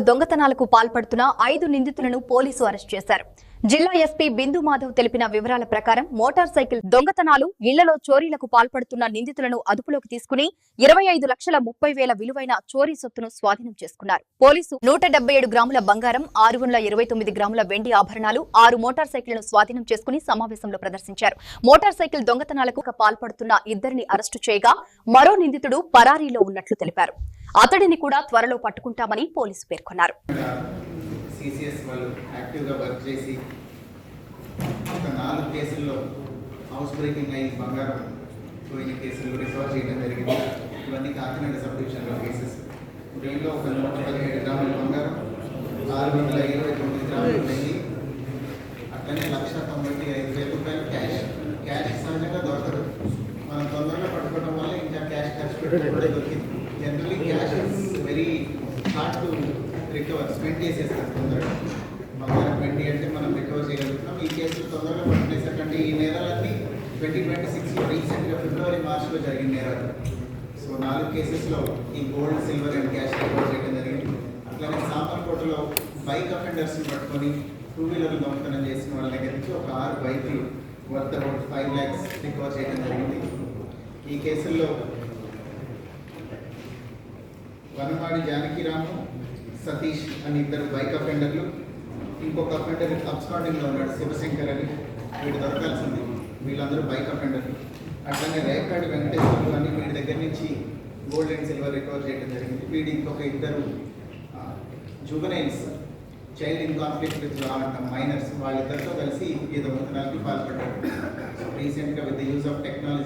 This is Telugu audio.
దొంగతనాలకు పాల్పడుతున్న 5 నిందితులను పోలీసు అరెస్ట్ చేశారు. జిల్లా ఎస్పీ బిందు మాధవ్ తెలిపిన వివరాల ప్రకారం మోటార్ సైకిల్ దొంగతనాలు, ఇళ్లలో చోరీలకు పాల్పడుతున్న నిందితులను అదుపులోకి తీసుకుని 25,30,000 విలువైన చోరీ సొత్తును స్వాధీనం చేసుకున్నారు. పోలీసు 177 గ్రాముల బంగారం, 629 గ్రాముల వెండి ఆభరణాలు, 6 మోటార్ సైకిళ్లను స్వాధీనం చేసుకుని సమావేశంలో ప్రదర్శించారు. మోటార్ సైకిల్ దొంగతనాలకు పాల్పడుతున్న 2 అరెస్టు చేయగా మరో నిందితుడు పరారీలో ఉన్నట్లు తెలిపారు. అతడిని కూడా త్వరలో పట్టుకుంటామని పోలీసు పేర్కొన్నారు. సిసిఎస్ వాళ్ళు యాక్టివ్గా వర్క్ చేసి ఒక 4 కేసుల్లో హౌస్ బ్రేకింగ్ అయ్యి బంగారం పోయిన కేసులు రికవర్ చేయడం జరిగింది. ఇవన్నీ కాకినాడ సబ్ డివిజన్లో కేసెస్. దీనిలో ఒక 117 గ్రాముల బంగారం, 629 గ్రాములు వెండి, అట్లనే 1,95,000 రూపాయలు క్యాష్ సహజంగా దొరకదు. మనం తొందరగా పట్టుకోవడం వల్ల ఇంకా క్యాష్ ఖర్చు పెట్టడం కూడా దొరికింది. Generally cash is very hard to recover, spend చేసేస్తారు తొందరగా. బంగారం వెండి అంటే మనం రికవర్ చేయగలుగుతాం. ఈ కేసులు తొందరగా పట్టుకునేసరికంటే ఈ నేరాలన్నీ 2026లో రీసెంట్గా ఫిబ్రవరి, మార్చిలో జరిగిన నేరాలు. సో 4 కేసెస్లో ఈ gold, silver and cash recover చేయడం జరిగింది. అట్లానే సామర్కోటలో బైక్ అఫెండర్స్ని పట్టుకొని 2 వీలర్లు దొంగతనం చేసిన వాళ్ళ దగ్గర నుంచి ఒక 6 బైకులు వర్త్ అబౌట్ 5 lakhs రికవర్ చేయడం జరిగింది. ఈ కేసుల్లో వనమాడి జానకిరాము, సతీష్ అని 2 బైక్ అఫెండర్లు, ఇంకొక అఫెండర్ అబ్స్కాండింగ్లో ఉన్నాడు శివశంకర్ అని, వీడు దొరకాల్సింది. వీళ్ళందరూ బైక్ అఫెండర్లు. అట్లనే రేకాడి వెంకటేశ్వర్లు అని వీడి దగ్గర నుంచి గోల్డ్ అండ్ సిల్వర్ రికవర్ చేయడం జరిగింది. వీడి ఇంకొక 2 juveniles, child in conflict with law అంటాం, మైనర్స్, వాళ్ళిద్దరితో కలిసి ఈ దొంగతనాలకి పాల్పడ్డారు. రీసెంట్గా with the use of technology